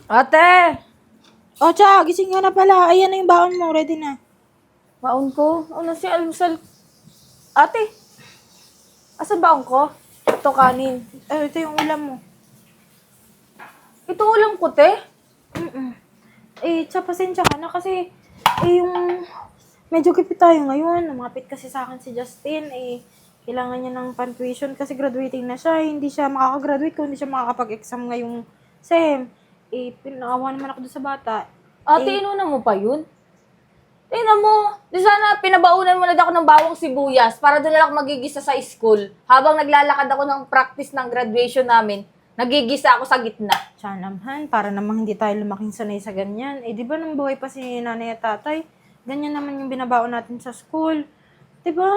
Ate! O, Cha, gising ka na pala. Ayan na yung baon mo. Ready na. Baon ko? Ano si almusal? Ate! Asan baon ko? Ito kanin. Ito yung ulam mo. Ito ulam ko, te. Cha, pasensya ka na kasi, yung medyo gipit tayo ngayon. Namapit kasi sa akin si Justin. Kailangan niya ng pan-tuition kasi graduating na siya. Hindi siya makakagraduate kung hindi siya makakapag-exam ngayong SEM. Pinaawa naman ako doon sa bata. Ate, inuna mo pa yun? Tingnan mo, di sana pinabaunan mo na ako ng bawang sibuyas para doon na lang magigisa sa school. Habang naglalakad ako ng practice ng graduation namin, nagigisa ako sa gitna. Siya naman, para namang hindi tayo lumaking sanay sa ganyan. Di ba nung buhay pa si nanay at tatay, ganyan naman yung binabaon natin sa school. Di ba?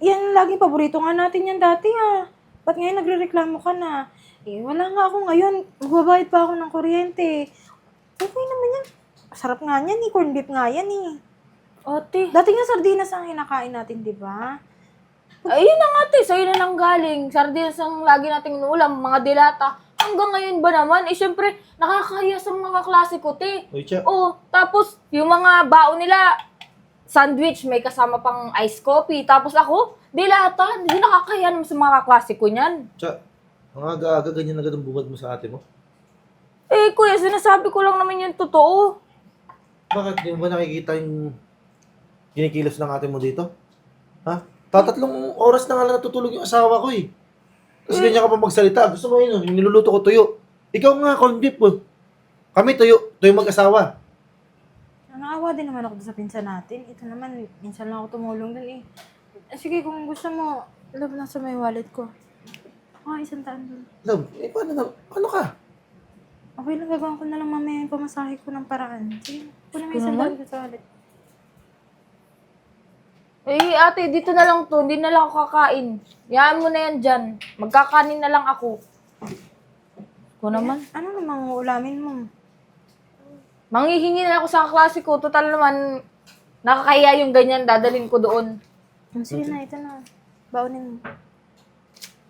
Yan laging paborito nga natin yan dati Ba't ngayon nagrereklamo ka na? Wala nga ako ngayon. Magbabayad pa ako ng kuryente. Okay naman yan. Sarap nga yan corned beef nga yan Ate, Dati nga sardinas ang kinakain natin, di ba? ayun na nga, te. Sa'yo na nang galing. Sardinas ang lagi nating inuulam, mga dilata. Hanggang ngayon ba naman? Syempre, nakakahiya sa mga kaklase ko, te. Uy, Cha. Oh, tapos, yung mga baon nila, sandwich, may kasama pang iced coffee. Tapos ako, dilata. Hindi nakakahiya naman sa mga kaklase ko niyan. Cha, ang aga-aga ganyan agad ang bungad mo sa ate mo. Kuya, sinasabi ko lang naman yung totoo. Bakit? Di mo ba nakikita yung kinikilos ng ate mo dito? Ha? Tatatlong oras na nga lang natutulog yung asawa ko Tapos ganyan ka pa magsalita. Gusto mo yun, yung niluluto ko tuyo. Ikaw nga, corned beef Kami tuyo mag-asawa. Naawa din naman ako sa pinsan natin. Ito naman, minsan lang ako tumulong dun Sige, kung gusto mo, love na sa may wallet ko. Isang daan dun. Love, paano ka? Okay lang, gagawin ko na lang mamaya yung pamasahe ko ng paraan. Sige, kunin mo Ito isang naman? daan ko sa wallet. Ate, dito na lang to. Hindi na lang ako kakain. Yaan mo na yan dyan. Magkakanin na lang ako. Ko naman. Ano namang ulamin mo? Manghihingi na ako sa klase ko. Total naman, nakakahiya yung ganyan. Dadalhin ko doon. Sige na, ito na. Baunin mo.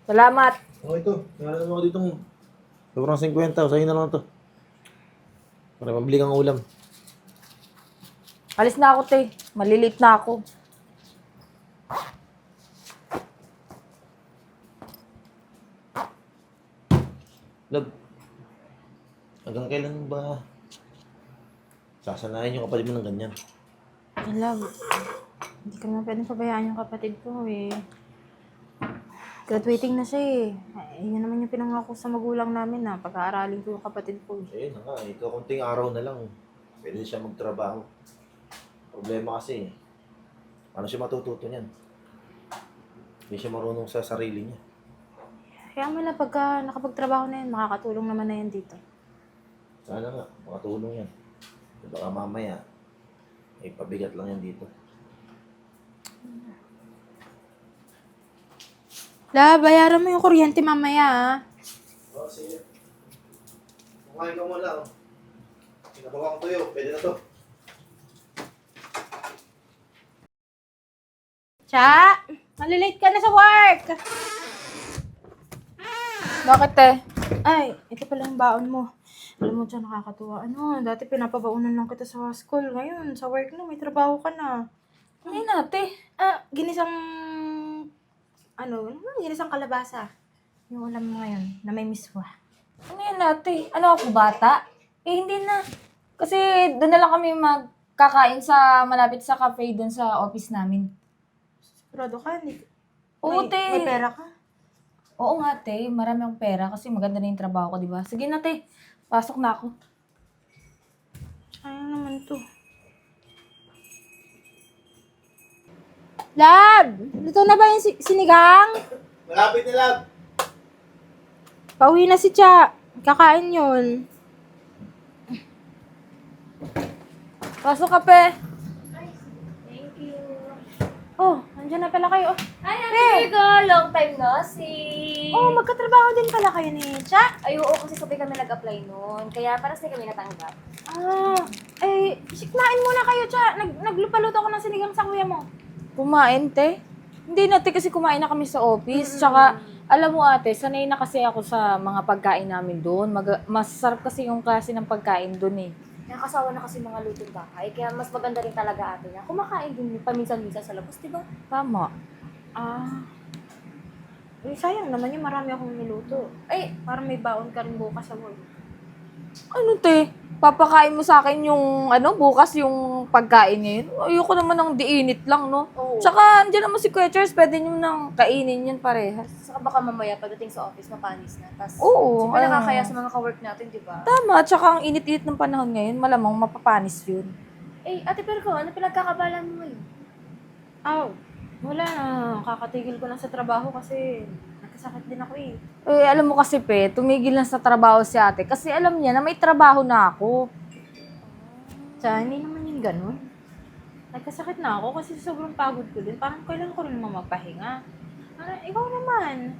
Salamat. Ito. Meron ako ditong sobrang 50. Sa'yo na lang to. Para mabili kang ulam. Alis na ako, te. Malilate na ako. Love, hanggang kailan ba sasanayin yung kapatid mo ng ganyan? Love, hindi ka naman pwedeng pabayaan yung kapatid ko Graduating na siya Yun naman yung pinangako sa magulang namin na pag-aaralin ko yung kapatid ko Ayun na nga, ikaw kunting araw na lang. Pwede siya magtrabaho. Problema kasi, paano siya matututo niyan? Hindi siya marunong sa sarili niya. Kaya mo na pagka nakapagtrabaho na yun, makakatulong naman na yan dito. Sana nga, makatulong yan. Baka mamaya, ay pabigat lang yan dito. Bayaran mo yung kuryente mamaya Oo, sige. Kumain ka muna. Pinabawa ko tuyo, pwede na to. Cha, malilate ka na sa work. Bakit, te? Ay, ito pala yung baon mo. Alam mo, Cha, nakakatuwa. Dati pinapabaunan lang kita sa school. Ngayon, sa work na, may trabaho ka na. Hindi na, te. Ginisang, ginisang kalabasa. Yung ulam mo ngayon, na may miswa. Ano yan, ate? Ano ako, bata? Hindi na. Kasi doon na lang kami magkakain sa malapit sa cafe doon sa office namin. Sigurado ka, Oo, te. may pera ka. Oo nga, te. Marami akong pera kasi maganda na yung trabaho ko, di ba? Sige na, te. Pasok na ako. Ano naman to? Lab! Luto na ba yung sinigang? Malapit na lang! Pauwi na si Cha. Kakain yun. Pasok ka, pe. Oh, nandiyan na pala kayo. Hi, Amigo! Long time no see! Magkatrabaho din pala kayo ni Cha. Ay, oo, kasi sabay kami nag-apply noon. Kaya parang hindi kami natanggap. Sikmain muna kayo, Cha. Naglupaluto ako ng sinigang sa kuya mo. Kumain, te? Hindi na, te, kasi kumain na kami sa office. Tsaka, Alam mo ate, sanay na kasi ako sa mga pagkain namin doon. Masarap kasi yung klase ng pagkain doon eh. Nakakasawa na kasi mga lutong bahay, kaya mas maganda rin talaga ate na kumakain din paminsan-minsan sa labas, di ba? Tama. Ah, sayang naman yung marami akong niluto. Ay, Para may baon ka rin bukas sa work. Ano te? Papakain mo sa akin yung bukas yung pagkain ngayon? Ayoko naman ng diinit lang, no? oo. Tsaka, andyan naman si Kuya Charles, pwede nyo nang kainin yan parehas. Saka baka mamaya pagdating sa office, mapanis na. Tapos, Oo, siyempre ano. nakakaya sa mga ka-work natin, di ba? Tama, tsaka ang init-init ng panahon ngayon, malamang mapapanis yun. Eh, ate Virgo, ano pinagkakabalan mo ngayon? Wala na. Kakatigil ko lang sa trabaho kasi nagkasakit din ako eh. Eh, alam mo kasi, Pe, tumigil na sa trabaho si ate kasi alam niya na may trabaho na ako. Tsaka hindi naman yung ganun. Nagkasakit na ako kasi sobrang pagod ko din. Parang kailangan ko rin naman magpahinga. Parang ikaw naman.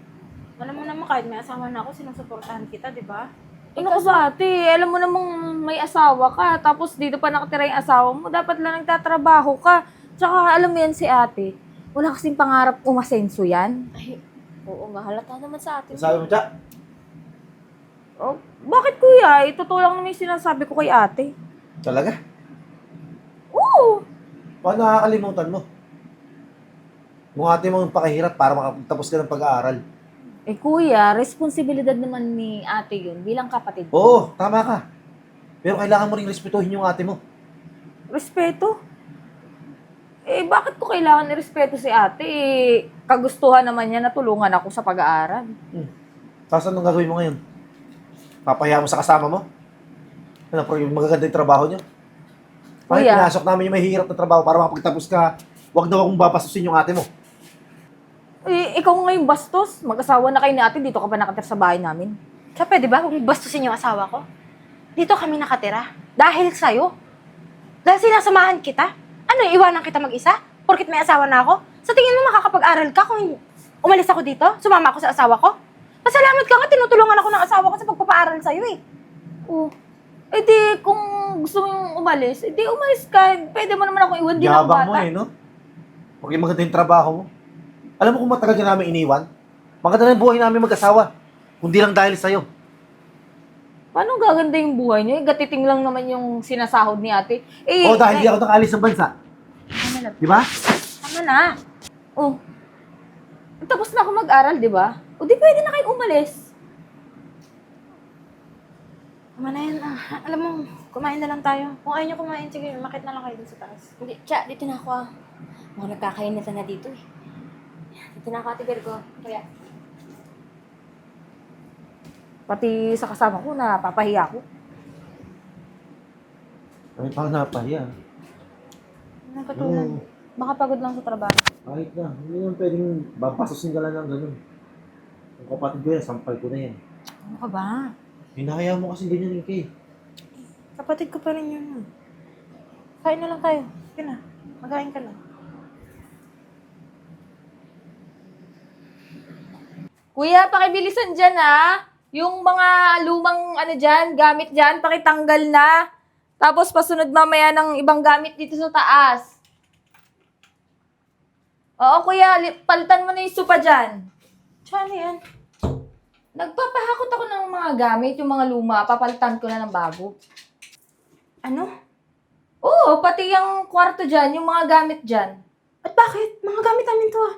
Alam mo naman kahit may asawa na ako, sinusuportahan kita, di ba? Ano ka ba, ate? Alam mo namang may asawa ka, tapos dito pa nakatira yung asawa mo, dapat lang nagtatrabaho ka. Tsaka alam mo yan si ate, wala kasing pangarap umasenso yan. Ay, oo nga, halata naman sa atin. Sabi mo, Tsa? Oh, bakit kuya? Ito lang naman yung sinasabi ko kay ate. Talaga? Oo. Paano nakakalimutan mo? Kung ate mong pakahirap para makapagtapos ka ng pag-aaral. Eh kuya, responsibilidad naman ni ate yun bilang kapatid ko. Oo, tama ka. Pero kailangan mo ring respetuhin yung ate mo. Respeto? Eh, bakit ko kailangan irespeto si ate? Eh, kagustuhan naman niya na tulungan ako sa pag-aaral. Tapos anong gagawin mo ngayon? Papahiya mo sa kasama mo? Ano, pero yung magaganda yung trabaho niyo? Bakit Kuya. pinasok namin yung mahihirap na trabaho para makapagtapos ka? Huwag daw akong bapastusin yung ate mo. Eh, ikaw ngayon bastos. Mag-asawa na kayo ni ate, dito ka pa nakatira sa bahay namin. Tsaka pwede ba kung bastusin yung asawa ko? Dito kami nakatira. Dahil sa'yo. Dahil sinasamahan kita. Ano, iwanan kita mag-isa? Porkit may asawa na ako? Sa tingin mo makakapag-aral ka kung umalis ako dito? Sumama ako sa asawa ko? Pasalamat ka nga, tinutulungan ako ng asawa ko sa pagpapaaral sa'yo eh. Oh. Eh di, kung gusto mong umalis, eh di umalis ka. Pwede mo naman akong iwan din ng Yabang mo bata. eh, no? Huwag yung maganda yung trabaho mo. Alam mo kung matagal ka namin iniwan? Maganda na yung buhay namin mag-asawa. Kundi lang dahil sa'yo. Paano gaganda yung buhay niyo? Eh, gatiting lang naman yung sinasahod ni ate. Eh, O dahil di ako nakaalis ng bansa. Tama na. Di ba? Tama na. Oh. Tapos na ako mag-aral, di ba? O di pwede na kayong umalis. Tama na yan. Alam mo, kumain na lang tayo. Kung ayaw nyo kumain, sige, makit na lang kayo dun sa taas. Hindi, Tsa, dito na ako ah. Mukhang nagkakainitan na dito eh. Dito na ako, ate Virgo. Kaya, Pati sa kasama ko, napapahiya ko. Kami pang napahiya. Ano katulan? Baka pagod lang sa trabaho. Kahit na. Hindi naman pwedeng babastusin ka lang ng ganun. Ang kapatid ko yan, sampal ko na yan. Ano ka ba? Hinahaya mo kasi ganyan yung Kay. Kapatid ko pa rin yun. Kain na lang tayo. Sige na. Magain ka na. Kuya, pakibilisan dyan ha. Yung mga lumang dyan, gamit dyan, pakitanggal na. Tapos pasunod mamaya ng ibang gamit dito sa taas. Oo kuya, palitan mo na yung sopa dyan. Tsaka ano yan? Nagpapahakot ako ng mga gamit, yung mga luma, papalitan ko na ng bago. Ano? Oo, pati yung kwarto dyan, yung mga gamit dyan. At bakit? Mga gamit namin to ah.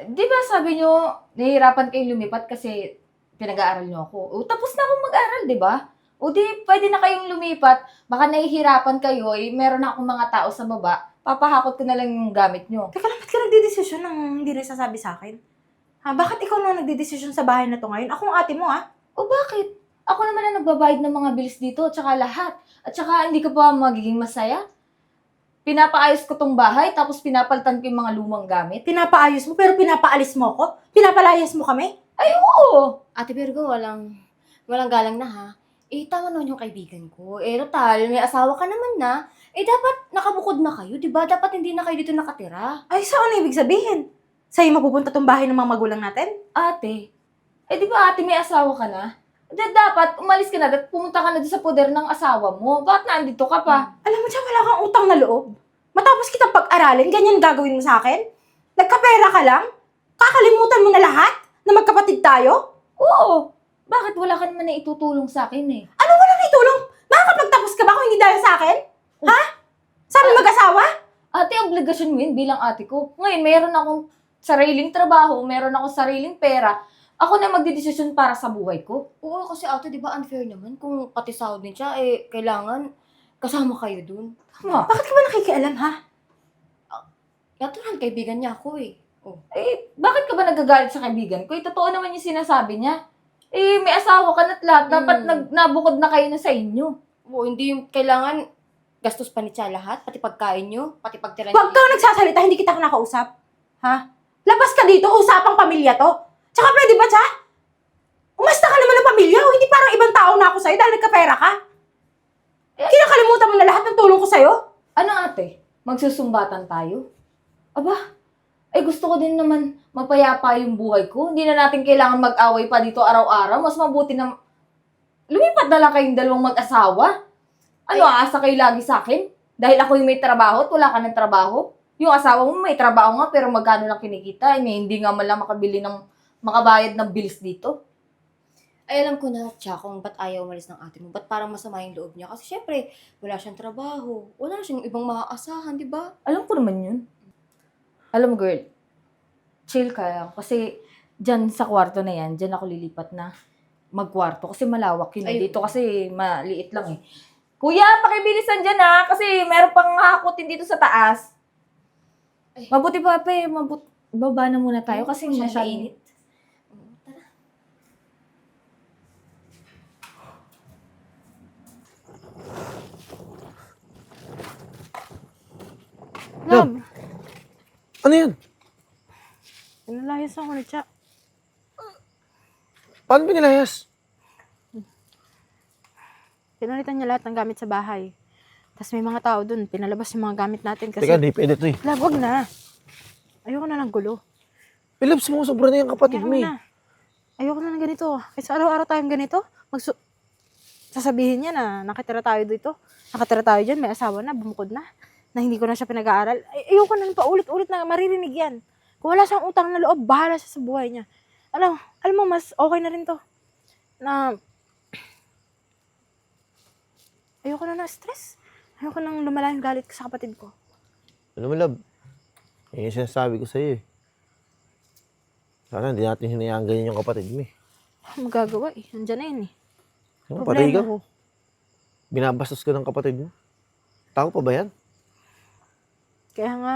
Di ba sabi nyo, nahihirapan kayong lumipat kasi pinag-aaral nyo ako. O, tapos na akong mag-aral, di ba? O di, pwede na kayong lumipat. Baka nahihirapan kayo, eh, meron na akong mga tao sa baba. Papahakot ko na lang yung gamit nyo. Teka lang, ba't ka nagdidesisyon nang hindi rin sasabi sa akin? Ha, bakit ikaw na nagdidesisyon sa bahay na to ngayon? Ako ang ate mo ah. O bakit? Ako naman na nagbabayad ng mga bills dito, tsaka lahat. At tsaka hindi ka pa magiging masaya. Pinapaayos ko tong bahay, tapos pinapalitan ko yung mga lumang gamit. Pinapaayos mo, pero pinapaalis mo ako? Pinapalayas mo kami? Ay, oo! ate Virgo, walang galang na ha. Eh, tama naman yung kaibigan ko. Eh, total, may asawa ka naman na. Eh, dapat nakabukod na kayo, di ba? Dapat hindi na kayo dito nakatira. Ay, saan ibig sabihin? Sa'yo mapupunta tong bahay ng mga magulang natin? Ate, eh di ba ate may asawa ka na? Dapat umalis ka na at pumunta ka na doon sa poder ng asawa mo. Bakit nandito ka pa? Alam mo siya, wala kang utang na loob. Matapos kitang pag-aralin, ganyan gagawin mo sa akin? Nagkapera ka lang? Kakalimutan mo na lahat? Na Na magkapatid tayo? Oo. Bakit wala ka naman na itutulong sa akin eh? Ano walang itulong? Makakapagtapos ka ba kung hindi dahil sa akin? Ha? Sabi mag-asawa? Ate, obligasyon mo yun bilang ate ko. Ngayon, meron akong sariling trabaho, meron akong sariling pera. Ako na magdidesisyon para sa buhay ko. Oo, kasi ate, di ba unfair naman kung pati sahod din siya, eh, kailangan kasama kayo dun. Tama. Bakit ka ba nakikialam, ha? Natural, kaibigan niya ako eh. Oh. Eh, bakit ka ba nagagalit sa kaibigan ko? Eh, totoo naman yung sinasabi niya. Eh, may asawa ka na't lahat. Dapat nabukod na kayo na sa inyo. Oo, hindi yung kailangan gastos pa ni Cha lahat, pati pagkain niyo, pati pagtira Huwag kang nagsasalita, hindi kita kinakausap. Ha? Labas ka dito, usapang pamilya to. Tsaka pwede ba, Cha? Umasta ka naman ng pamilya o hindi parang ibang tao na ako sa'yo dahil nagkapera ka? Kinakalimutan mo na lahat ng tulong ko sa'yo? Ano ate? Magsusumbatan tayo? Aba, ay gusto ko din naman mapayapa yung buhay ko. Hindi na natin kailangan mag-away pa dito araw-araw. Mas mabuti na lumipat na lang kayong dalawang mag-asawa. Ano, aasa kayo lagi sa akin? Dahil ako yung may trabaho at wala ka ng trabaho? Yung asawa mo may trabaho nga pero magkano lang kinikita? Eh, hindi nga man lang makabayad ng bills dito. Ay, alam ko na, Cha, kung ba't ayaw umalis ng ate mo. Ba't parang masama yung loob niya. Kasi syempre, wala siyang trabaho. Wala siyang ibang maaasahan, di ba? Alam ko naman yun. Alam mo, girl, chill ka lang. Kasi dyan sa kwarto na yan, dyan ako lilipat na magkwarto. Kasi malawak yun. Ay. Dito kasi maliit lang eh. Kuya, pakibilisan dyan ha. Kasi meron pang hakutin dito sa taas. Ay. Mabuti pa, pe. Baba na muna tayo kasi Masyadong masyadong mainit. Love, Ano yan? pinalayas ako ni Cha. Paano pinilayas? Pinalitan niya lahat ng gamit sa bahay. Tapos may mga tao dun, pinalabas yung mga gamit natin kasi... Teka, di pwede to eh. Love, wag na. Ayoko na ng gulo. Ilabs mo, sobra na yung kapatid mo eh. Ayoko na ng ganito. Kasi araw-araw tayong ganito. Sasabihin niya na nakatira tayo dito. Nakatira tayo dyan, may asawa na, bumukod na. Na hindi ko na siya pinag-aaral. Ayoko na paulit-ulit na maririnig yan. Kung wala siyang utang na loob, bahala siya sa buhay niya. Alam mo, mas okay na rin to. Na ayoko na stress. Ayoko nang lumala yung galit ko sa kapatid ko. Ano mo, love? Yan yung sinasabi ko sa'yo eh. Sana hindi natin hinayaan ganyan yung kapatid mo eh. Magagawa eh. Nandiyan na yun eh. Ano, patay ka? ko. Binabastos ka ng kapatid mo? Tao pa ba yan? Kaya nga,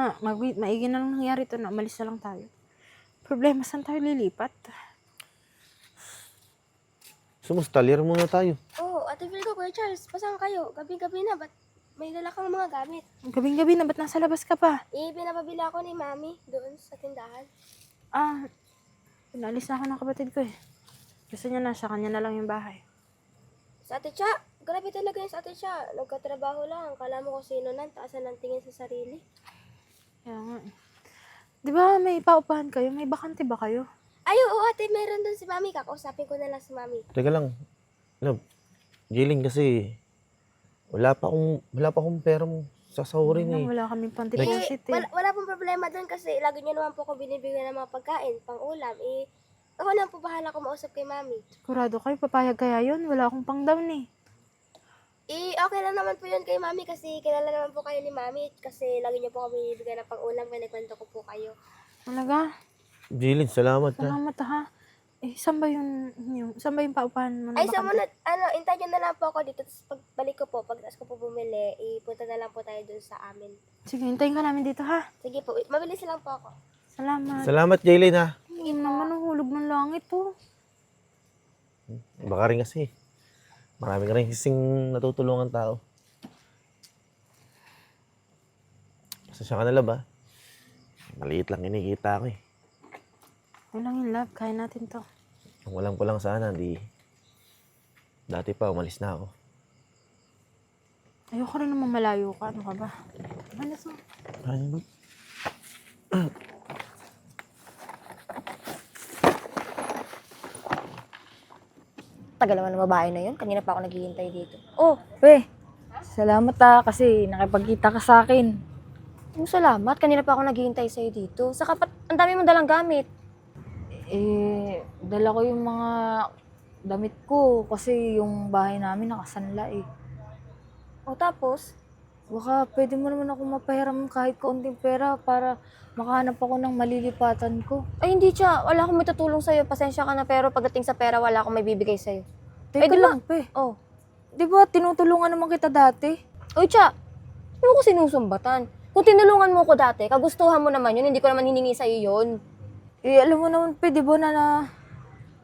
maigi na lang nangyari to na umalis na lang tayo. Problema, saan tayo lilipat? Sumustalyer muna tayo. Oo, Ate Virgo, Kuya Charles, pasang kayo? Gabi-gabi na, ba't may dala kang mga gamit? Gabing-gabi na, ba't nasa labas ka pa? Pinapabili ako ni Mami doon sa tindahan. Pinalis na ako ng kapatid ko eh. Gusto niya na, sa kanya na lang yung bahay. Sa Ate Cha, grabe talaga yun sa Ate Cha. Nagkatrabaho lang, kala mo kung sino nan, taasan ng tingin sa sarili. Kaya nga eh. Di ba may paupahan kayo? May bakante ba kayo? Ay, oo ate, meron doon si Mami. Kakausapin ko na lang si Mami. Teka lang. Love, Jailing kasi wala pa akong pera mo sasahurin eh. Wala kaming Eh, pantiposit eh. wala pong problema doon kasi lagi niyo naman po ako binibigyan ng mga pagkain, pang ulam. Ako na po bahala kumausap kay Mami. Sigurado kayo, papayag kaya yun? Wala akong pang down eh. Okay lang naman po yun kay Mami kasi kilala naman po kayo ni Mami kasi lagi niyo po ako binibigyan ng pang-ulam kaya nagkwento ko po kayo. Talaga? Jailing, salamat ha. Salamat ha. Saan ba yung paupahan mo na Ay, sa bakante? muna, intay niyo na lang po ako dito. Tapos pagbalik ko po, pagtas ko po bumili, ipunta na lang po tayo dun sa amin. Sige, hintayin ka namin dito ha. Sige po, mabilis lang po ako. Salamat. Salamat, Jailing ha. Hindi naman ang hulog ng langit oh. Baka rin kasi. Marami ka rin kasing natutulungan tao. Pasensya ka na, love ha. Maliit lang kinikita ko eh. Yun lang yung love, kaya natin to. Kung walang ko lang sana, dati pa umalis na ako. Ayoko rin naman malayo ka, ano ka ba? Malas mo. Ano? Tagal naman ng babae na yun. Kanina pa ako naghihintay dito. Oh, pe. Salamat kasi nakipagkita ka sa akin. Salamat. Kanina pa ako naghihintay sa'yo dito. Saka ang dami mong dalang gamit. Dala ko yung mga damit ko kasi yung bahay namin nakasanla eh. O tapos, Baka pwede mo naman ako mapahiram kahit kaunting pera para makahanap ako ng malilipatan ko. ay hindi siya, wala akong matutulong sa'yo. Pasensya ka na pero pagdating sa pera, wala akong may bibigay sa'yo. Teka di ba- lang, pe. Oh. Di ba tinutulungan naman kita dati? Uy, Cha, hindi mo ko sinusumbatan. Kung tinulungan mo ko dati, kagustuhan mo naman yun, hindi ko naman hiningi sa'yo yun. Alam mo naman, pe, di ba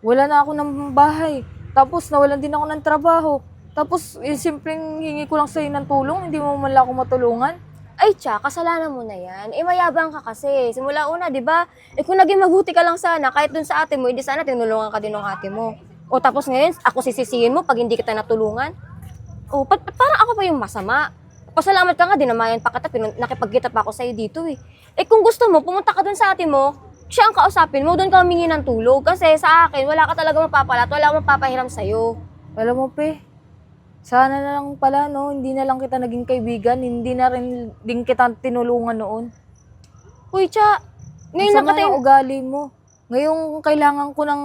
wala na ako ng bahay. Tapos nawalan din ako ng trabaho. Tapos simpleng hingi ko lang sa'yo ng tulong, hindi mo man lang ako matulungan. Ay, Cha, kasalanan mo na yan. Mayabang ka kasi. Simula una, di ba? Kung naging mabuti ka lang sana, kahit dun sa ate mo, hindi sana tinulungan ka din ng ate mo. O tapos ngayon, ako sisisihin mo pag hindi kita natulungan? O, parang ako pa yung masama. Pasalamat ka nga, dinamayan pa kita, nakipagkita pa ako sa'yo dito eh. Kung gusto mo, pumunta ka dun sa ate mo, siya ang kausapin mo, doon ka humingi ng tulog. Kasi sa akin, wala ka talaga mapapalat, wala akong mapapahiram sa'yo. Alam mo, pe, sana na lang pala, no, hindi na lang kita naging kaibigan, hindi na rin din kita tinulungan noon. Uy, Cha, ngayon lang Ang sama kita ng ugali mo. Ngayong kailangan ko ng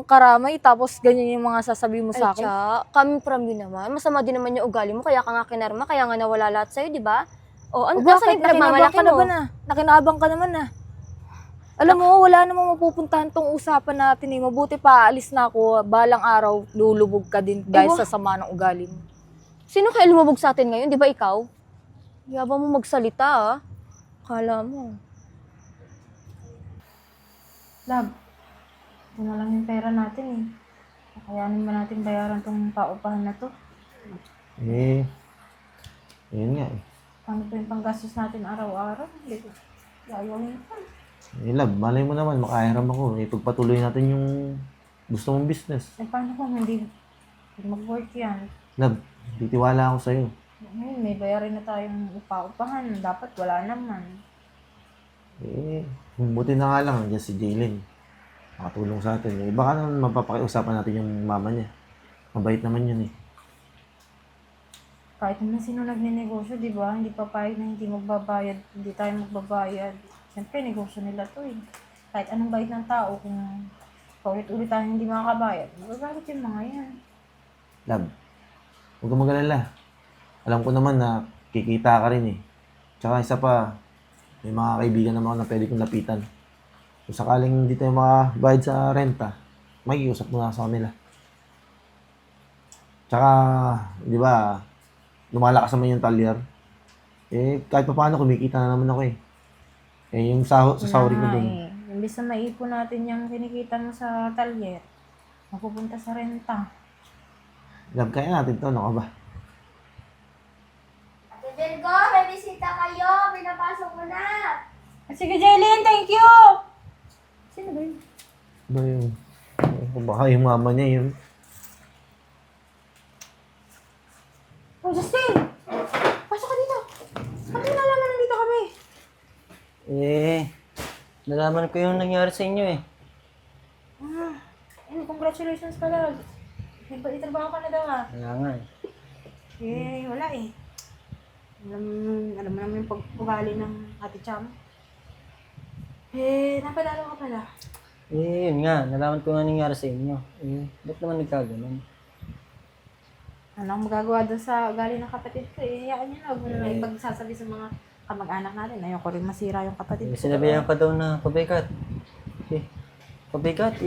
karamay, tapos ganyan yung mga sasabihin mo sa Ay, akin. Cha, coming from you naman. Masama din naman yung ugali mo, kaya ka nga kinarma, kaya nga nawala lahat sa'yo, di ba? O, ano ba Bakit? yung pinagmamalaki Nakinabang ka na mo? ba na? Nakinabang ka naman na. Alam mo, wala namang mapupuntahan tong usapan natin eh. Mabuti pa, aalis na ako. Balang araw, lulubog ka din dahil sa sama ng ugali mo. Sino kaya lumubog sa atin ngayon, di ba ikaw? Yabang mo magsalita, ah. Kala mo. Love, ito na lang yung pera natin eh. Kakayanin ba natin bayaran tong paupahan na to? Yun nga eh. Paano pa yung panggastos natin araw-araw? Hindi ko. Gagawin pa. Love, malay mo naman, makahiram ako. Ipagpatuloy natin yung gusto mong business. Paano kung hindi mag-work yan? Love, titiwala ako sa'yo. Ngayon, may bayarin na tayong upa-upahan. Dapat wala naman. Buti na nga lang, andyan si Jalen. Makatulong sa atin. Baka naman mapapakiusapan natin yung mama niya. Mabait naman yun eh. Kahit naman sino nagne-negosyo, di ba? Hindi papayag na hindi magbabayad. Hindi tayo magbabayad. Siyempre, negosyo nila to eh. Kahit anong bayad ng tao, kung paulit-ulit tayo hindi makakabayad, magagalit yung mga yan. Love, huwag kang mag-alala. Alam ko naman na kikita ka rin eh. Tsaka isa pa, may mga kaibigan naman ako na pwede kong lapitan. Kung sakaling hindi tayo makabayad sa renta, makikiusap mo na sa kanila. Tsaka, di ba, lumalakas naman yung talyar. Kahit pa paano, kumikita na naman ako eh. Yung sa sahuri ko dun. Imbis na maipon natin yung kinikita mo sa talyer, mapupunta sa renta. Love, kaya natin to, ano ka ba? Ate Virgo, may bisita kayo. Pinapasok ko na. Sige, Jaylin, thank you! Sino ba yun? Ba yun? Baka yung mama niya yun. Oh, Justin! Pasok ka dito! Ba't mo nalaman nandito kami? Nalaman ko yung nangyari sa inyo eh. Congratulations pala. Nagtrabaho ka na daw ah. Kaya nga eh. Wala eh. Alam mo naman yung pag-ugali ng ate Cham. Napadalo ka pala. Yun nga. Nalaman ko nga nangyari sa inyo. Ba't naman nagkaganon? Ano ang magagawa doon sa ugali ng kapatid ko eh. Hayaan niyo na. Huwag mo na ipagsasabi sa mga kamag-anak natin. Ayoko rin masira yung kapatid ko. Sinabihan ka daw na pabigat. Pabigat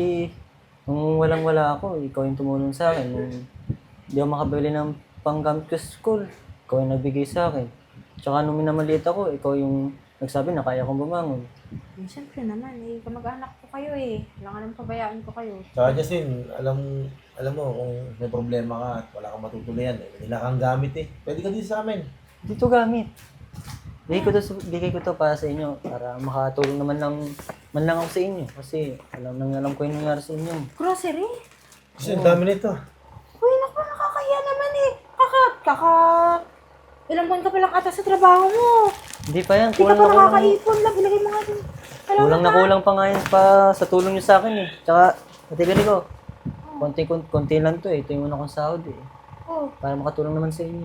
nung walang-wala ako, ikaw yung tumulong sa akin. Nung di ako makabili ng panggamit ko sa school, ikaw yung nagbigay sa akin. Tsaka nung minamaliit ako, ikaw yung nagsabi na kaya kong bumangon. Siyempre naman kamag-anak ko kayo eh. Kailangan naman pabayaan ko kayo. Tsaka Justin, alam mo kung may problema ka at wala kang matutuloyan, wala kang gamit eh. Pwede ka din sa amin. Dito gamit. Bigay ko to para sa inyo. Para makatulong naman man lang ako sa inyo. Kasi alam ko yung nangyari sa inyo. Grocery? Kasi ang dami nito. Uy, naku, nakakahiya naman eh. Ilang buwan ka palang ata sa trabaho mo. Hindi pa yan. Hindi ka pa nakakaipon. Ilagay mo nga dun. Kulang na kulang pa nga yan pa sa tulong nyo sa akin eh. Tsaka, natigari ko. Konti lang to eh. Ito yung una kong sahod eh. Oh. Para makatulong naman sa inyo.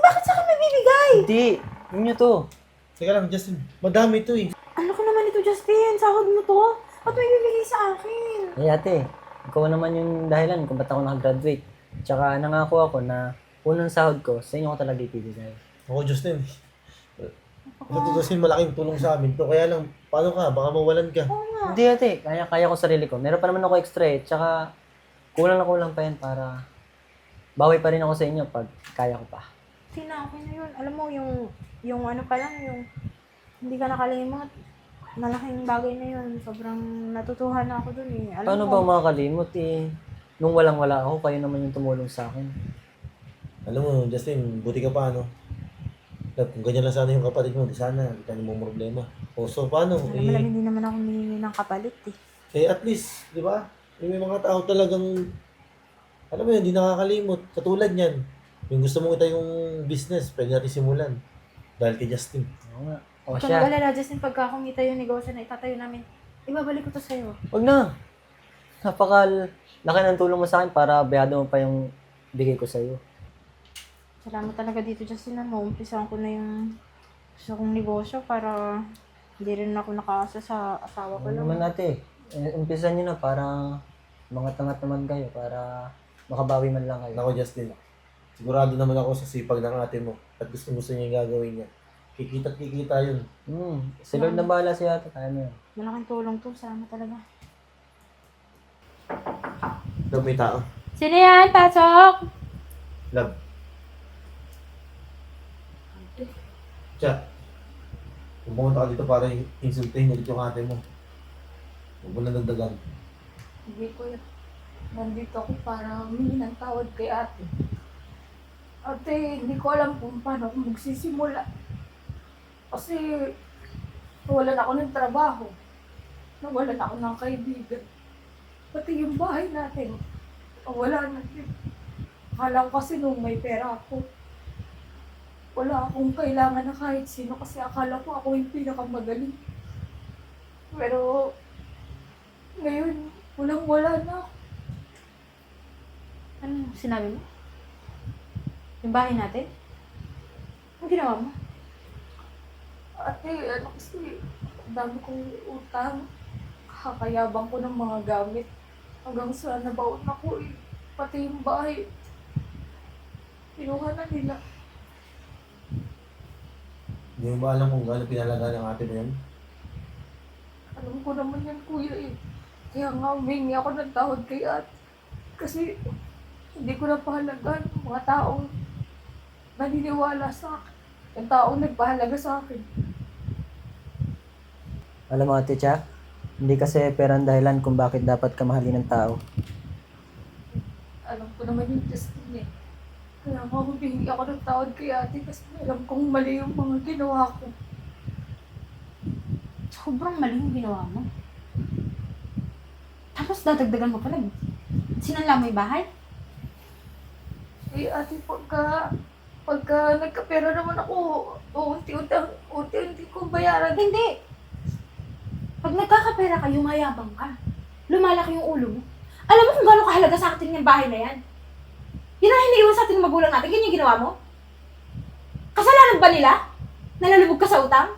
Bakit sa akin may bibigay? Hindi! Yun nyo to. Teka lang, Justin, madami ito eh. Ano ka naman ito, Justin? Sahod mo to? Ba't may bibigay sa akin? Eh ate, ikaw naman yung dahilan kung ba't ako nakagraduate. Tsaka nangako ako na unang sahod ko, sa inyo ko talaga ibibigay. Ako, Justin. Matutusin malaking tulong sa amin to. Kaya lang, paano ka? Baka mawalan ka. Hindi ate, kaya ko sarili ko. Meron pa naman ako extra eh. Tsaka kulang na kulang pa yan para bawi pa rin ako sa inyo pag kaya ko pa. Tina, okay na yun. Alam mo, yung ano pa lang, yung hindi ka nakalimot. Malaking bagay na yun. Sobrang natutuhan na ako dun eh. Alam Paano mo, ba makakalimot eh? Nung walang-wala ako, kayo naman yung tumulong sa akin. Alam mo, Justin, buti ka pa, no? Kung ganyan lang sana yung kapatid mo, di sana, hindi ka mo problema. O, so, paano? alam mo lang, hindi naman ako humingi ng kapalit eh. At least, di ba? May mga tao talagang, alam mo yun, hindi nakakalimot. Katulad niyan. Yung gusto mong itayong business, pwede natin simulan. Dahil kay Justin. Oo nga. O Huwag ka siya. mag-alala, Justin, pagka kumita yung negosyo na itatayo namin, ibabalik ko to sa'yo. Huwag na. Laki ng tulong mo sa akin para bayado mo pa yung bigay ko sa'yo. Salamat talaga dito, Justin, na maumpisahan ko na yung gusto kong negosyo para hindi rin ako nakaasa sa asawa ko Ano lang. naman ate, umpisan nyo na para mga tangat naman kayo para makabawi man lang kayo. Ako, Justin, sigurado naman ako sa sipag ng ate mo at gusto niya yung gagawin niya. Kikita't kikita yun. Si Lord na bahala siya ate, kaya mo yun. Malaking tulong to, salamat talaga. Love, may tao. Sino yan? Pasok! Love. Tiya, kung pumunta ka dito para insultahin ulit yung ate mo. Huwag mo na dagdagan. Hindi ko yun. Nandito ako para humingi ng tawad kay ate. Ate, hindi ko alam kung paano ako magsisimula. Kasi nawalan ako ng trabaho. Nawalan ako ng kaibigan. Pati yung bahay natin, wala na din. Akala ko kasi nung may pera ako, wala akong kailangan na kahit sino kasi akala ko ako yung pinakamagaling. Pero ngayon, walang-wala na ako. Ano sinabi mo? Yung bahay natin? Ang ginawa mo? Ate, ano kasi, ang dami kong utang. Kakayabang ko ng mga gamit. Hanggang sa nabaon ako eh. Pati yung bahay. Kinuha na nila. Hindi mo ba alam kung gaano pinalaga ng ate mo yan? Alam ko naman yan, kuya eh. Kaya nga humingi ako ng tawad kay ate. Kasi hindi ko na pahalagaan yung mga taong naniniwala sa akin. Yung taong nagpahalaga sa akin. Alam mo ate Cha, hindi kasi pera ang dahilan kung bakit dapat ka mahalin ng tao. Alam ko naman yung Justin eh. Kaya nga humingi ako ng tawad kay ate kasi alam kong mali yung mga ginawa ko. Sobrang mali yung ginawa mo. Tapos dadagdagan mo pa lang. Sinanla mo yung bahay? Eh ate, pagka nagkapera naman ako, unti-unti kong bayaran. Hindi. Pag nagkakapera ka, yumayabang ka. Lumalaki yung ulo mo. Alam mo kung gano'ng kahalaga sa atin yung bahay na yan? Yun ang iniiwan sa ating mga magulang natin. Ganyan yung ginawa mo? Kasalanan ba nila? Nalalubog ka sa utang?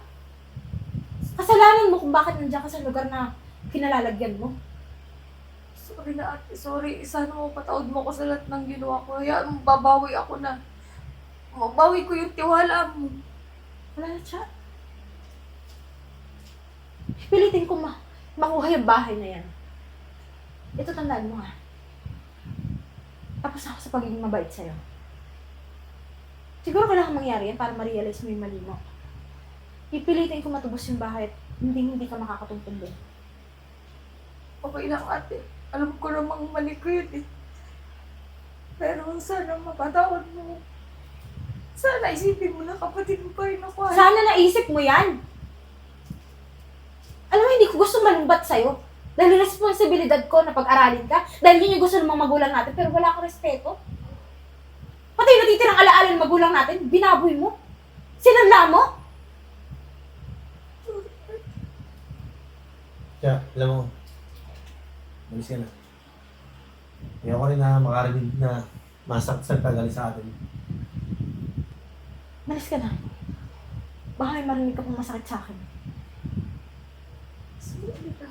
Kasalanan mo kung bakit nandiyan ka sa lugar na kinalalagyan mo. Sorry na ate, sorry. Sana mapatawad mo ko sa lahat ng ginawa ko. Kaya babawi ako na. Mabawi ko yung tiwala mo. Wala na siya. Pilitin ko makuha yung bahay na yan. Ito tandaan mo ha. Tapos ako sa pagiging mabait sa'yo. Siguro kailangan mangyari yan para ma-realize mo yung mali mo. Pipilitin ko matubos yung bahay at hindi ka makakatungtong din. Okay lang ate. Alam ko namang mali ko yun eh. Pero sana mapatawad mo. Sana isipin mo na kapatid mo pa rin ako. Sana naisip mo yan! Alam mo, hindi ko gusto malumbat sa'yo. Dahil responsibilidad ko na pag-aralin ka. Dahil yun yung gusto ng mga magulang natin, pero wala kang respeto. Pati yung natitirang alaala ng magulang natin, binaboy mo. Sinanla mo. Tiya, alam mo, malis ka na. Ayoko rin na makarinig na masaksalita galing sa atin. Malis ka na. Baka may marinig ka pang masakit sa akin. Sorry na.